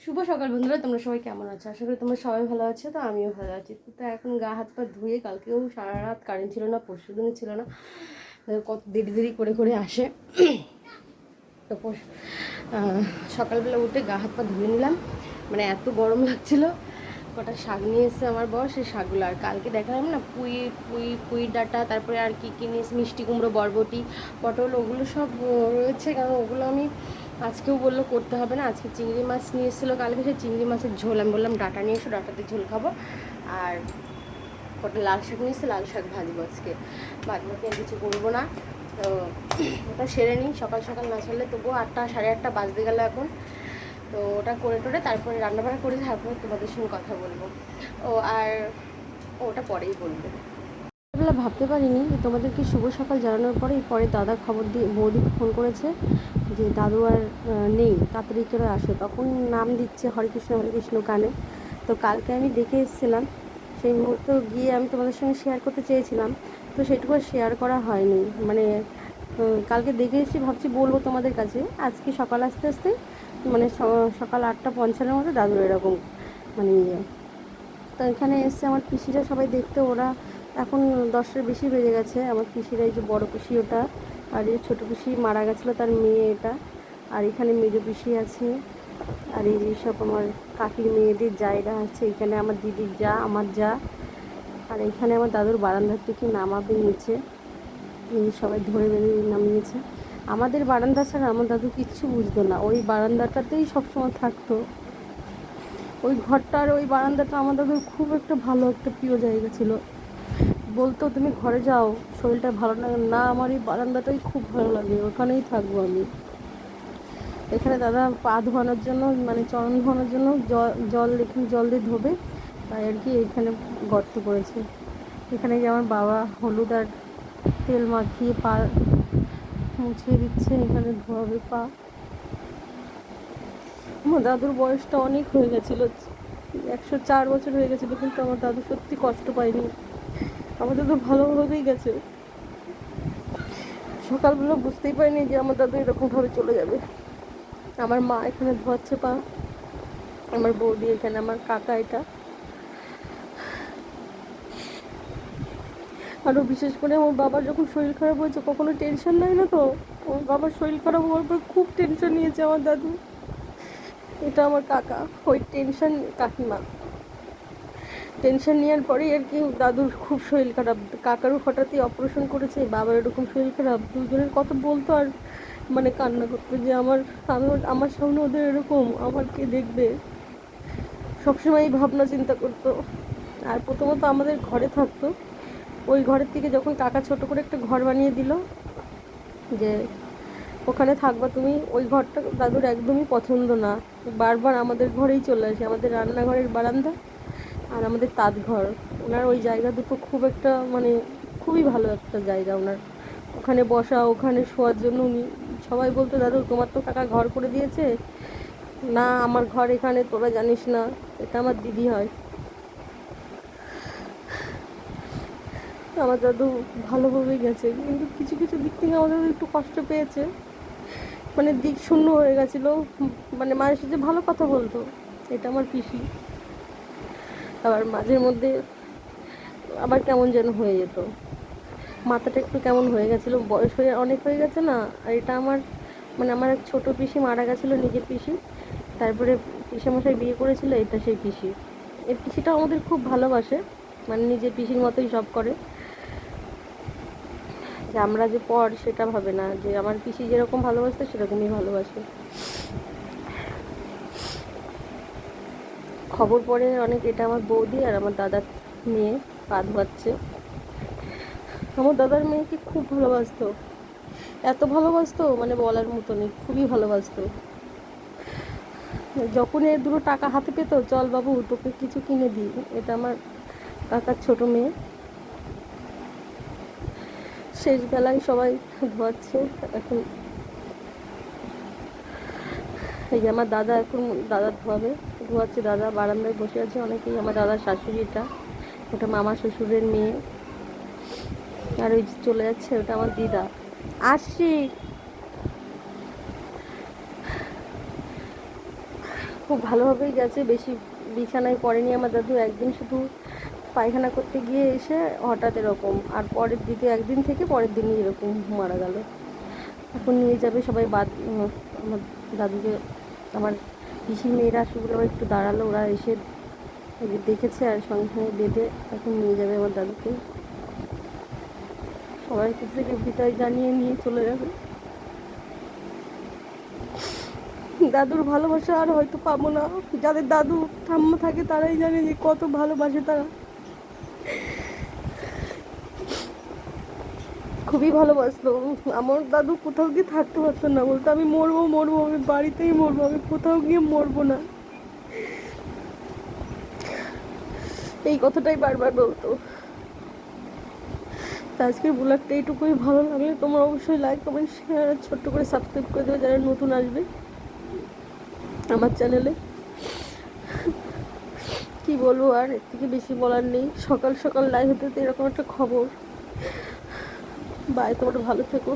শুভ সকাল বন্ধুরা, তোমরা সবাই কেমন আছো? আশা করি তোমরা সবাই ভালো আছো। তো আমিও ভালো আছি। তো এখন গা হাত পা ধুয়ে, কালকেও সারা রাত কারেন্ট ছিল না, পরশু দিনও ছিল না, কত দেরি দেরি করে করে আসে। তো সকালবেলা উঠে গা হাত পা ধুয়ে নিলাম, মানে এত গরম লাগছিল। কটা শাক নিয়ে এসছে আমার বর, সেই শাকগুলো। আর কালকে দেখালাম না পুঁই পুঁই পুঁই ডাঁটা, তারপরে আর কি নিয়ে এসে মিষ্টি কুমড়ো, বরবটি, পটল, ওগুলো সব রয়েছে। কারণ ওগুলো আমি আজকেও বললো করতে হবে না। আজকে চিংড়ি মাছ নিয়ে এসেছিলো কালকে, সেই চিংড়ি মাছের ঝোল। আমি বললাম ডাঁটা নিয়ে এসো, ডাঁটাতে ঝোল খাবো। আর কটা লাল শাক নিয়ে এসে লাল শাক ভাজবো আজকে, বাদ বাকি আর কিছু করবো না। তো ওটা সেরে নিই, সকাল সকাল না ছাড়লে তবুও 8টা সাড়ে 8টা বাজতে গেল এখন। তো ওটা করে টোরে তারপরে রান্নাবান্না করে তারপরে তোমাদের সঙ্গে কথা বলবো। আর ওটা পরেই বলবো। সকালবেলা ভাবতে পারিনি তোমাদেরকে শুভ সকাল জানানোর পরে দাদা খবর দিয়ে বৌদি ফোন করেছে যে দাদু আর নেই, তাড়াতাড়ি করে আসো। তখন নাম দিচ্ছে হরে কৃষ্ণ কানে। তো কালকে আমি দেখে এসেছিলাম, সেই মুহূর্তে গিয়ে আমি তোমাদের সঙ্গে শেয়ার করতে চেয়েছিলাম, তো সেটুকু শেয়ার করা হয়নি। মানে কালকে দেখে এসেছি, ভাবছি বলবো তোমাদের কাছে। আজকে সকাল আস্তে আস্তে মানে সকাল 8:55 মধ্যে দাদুর এরকম মানে তো এখানে এসছে আমার পিসিরা সবাই দেখতে। ওরা এখন 10টার বেশি বেজে গেছে। আমার পিসিরা, এই যে বড় পিসি ওটা, আর এই ছোটো পিসি মারা গেছিলো তার মেয়ে এটা, আর এখানে মেজো পিসি আছে, আর এই যে সব আমার কাকির মেয়েদের জায়গা আছে। এখানে আমার দিদির যা, আমার যা, আর এখানে আমার দাদুর বারান্দার থেকে নামাবে নিচে, সবাই ধরে বেঁধে নামিয়েছে। আমাদের বারান্দা ছাড়া আমার দাদু কিচ্ছু বুঝতো না, ওই বারান্দাটাতেই সবসময় থাকতো। ওই ঘরটা আর ওই বারান্দাটা আমার দাদুর খুব একটা ভালো একটা প্রিয় জায়গা ছিল। বলতো তুমি ঘরে যাও, শরীরটা ভালো লাগে না, আমার এই বারান্দাটাই খুব ভালো লাগে, ওখানেই থাকবো আমি। এখানে দাদা পা ধোয়ানোর জন্য, মানে চরণ ধোয়ানোর জন্য এখানে জল দিয়ে ধোবে, তাই আর কি এখানে গর্ত করেছে। এখানে যে আমার বাবা হলুদ আর তেল মাখিয়ে পা মুছিয়ে দিচ্ছে, এখানে ধোয়াবে পা। আমার দাদুর বয়সটা অনেক হয়ে গেছিলো, 104 বছর হয়ে গেছিলো, কিন্তু আমার দাদু সত্যি কষ্ট পায়নি। আমার দাদু ভালোভাবেই গেছে। সকালবেলা বুঝতেই পারিনি যে আমার দাদু এরকমভাবে চলে যাবে। আমার মা এখানে ধোয়াচ্ছে পা, আমার বৌদি এখানে, আমার কাকা এটা। আরও বিশেষ করে আমার বাবার যখন শরীর খারাপ হয়েছে, কখনো টেনশন নেয় না। তো আমার বাবার শরীর খারাপ হওয়ার পর খুব টেনশন নিয়েছে আমার দাদু। এটা আমার কাকা, ওই টেনশন কাকিমা। টেনশন নেওয়ার পরেই আর কি দাদুর খুব শরীর খারাপ। কাকারও হঠাৎই অপারেশন করেছে, বাবার এরকম শরীর খারাপ। দুজনের কথা বলতো আর মানে কান্না করতো যে আমার সামনে ওদের এরকম, আমার কে দেখবে। সবসময় এই ভাবনা চিন্তা করতো। আর প্রথমত আমাদের ঘরে থাকতো, ওই ঘরের থেকে যখন কাকা ছোট করে একটা ঘর বানিয়ে দিল যে ওখানে থাকবা তুমি, ওই ঘরটা দাদুর একদমই পছন্দ না। বারবার আমাদের ঘরেই চলে আসে, আমাদের রান্নাঘরের বারান্দা আর আমাদের তাঁত ঘর। ওনার ওই জায়গা দুটো খুব একটা মানে খুবই ভালো একটা জায়গা ওনার। ওখানে বসা, ওখানে শোয়ার জন্য উনি সবাই বলতো, দাদু তোমার তো কাকা ঘর করে দিয়েছে না, আমার ঘর এখানে, তোরা জানিস না, এটা আমার দিদি হয়। আমার দাদু ভালোভাবেই গেছে, কিন্তু কিছু কিছু দিক থেকে আমার দাদু একটু কষ্ট পেয়েছে, মানে দিক শূন্য হয়ে গেছিলো। মানে মানুষের যে ভালো কথা বলতো, এটা আমার পিসি। আবার মাঝের মধ্যে আবার কেমন যেন হয়ে যেত, মাথাটা একটু কেমন হয়ে গেছিলো, বয়স হয়ে অনেক হয়ে গেছে না। আর এটা আমার মানে আমার এক ছোটো পিসি মারা গেছিলো, নিজের পিসি। তারপরে পিসেমশাই বিয়ে করেছিল, এটা সেই পিসি। এই পিসিটা আমাদের খুব ভালোবাসে, মানে নিজের পিসির মতোই সব করে। যে আমরা যে পর সেটা ভাবে না, যে আমার পিসি যেরকম ভালোবাসতো সেরকমই ভালোবাসে। খবর পড়ে অনেক, এটা আমার বৌদি আর আমার দাদার মেয়ে পা ধোয়াচ্ছে। আমার দাদার মেয়েকে খুব ভালোবাসতো, এত ভালোবাসতো মানে বলার মতো নেই, খুবই ভালোবাসতো। যখন এর দুটো টাকা হাতে পেত, চল বাবু তোকে কিছু কিনে দিই। এটা আমার কাকার ছোট মেয়ে। শেষ বেলায় সবাই ধোয়াচ্ছে এখন। এই যে আমার দাদা, এখন দাদা ধোয়াচ্ছে, দাদা বারান্দায় বসে আছে অনেকেই। আমার দাদার শাশুড়ি, এটা ওটা মামা শ্বশুরের মেয়ে। আর ওই চলে যাচ্ছে, ওটা আমার দিদা। আসছি। খুব ভালোভাবেই গেছে, বেশি বিছানায় পড়েনি আমার দাদু। একদিন শুধু পায়খানা করতে গিয়ে এসে হঠাৎ এরকম, আর পরের দ্বিতীয় একদিন থেকে পরের দিনই এরকম মারা গেল। এখন নিয়ে যাবে সবাই আমার দাদুকে। আমার পিসির মেয়েরা সেগুলো একটু দাঁড়ালো, ওরা এসে দেখেছে আর সঙ্গে সঙ্গে বেঁধে এখন নিয়ে যাবে আমার দাদুকে। সবাই থেকে বিদায় জানিয়ে নিয়ে চলে যাবে। দাদুর ভালোবাসা আর হয়তো পাবো না। যাদের দাদু ঠাম্মা থাকে তারাই জানে যে কত ভালোবাসে তারা। খুবই ভালোবাসতো। আমার দাদু কোথাও গিয়ে থাকতে পারতো না, বলতো আমি মরবো মরবো, আমি বাড়িতেই মরবো, আমি কোথাও গিয়ে মরবো না, এই কথাটাই বারবার বলতো। তো আজকের ব্লগটা এইটুকুই। ভালো লাগলে তোমরা অবশ্যই লাইক কমেন্ট শেয়ার আর ছোট্ট করে সাবস্ক্রাইব করে দেবে যারা নতুন আসবে আমার চ্যানেলে। কি বলবো আর, এর থেকে বেশি বলার নেই। সকাল সকাল লাইভ হতে এরকম একটা খবর। বাই, তোমরা ভালো থেকো।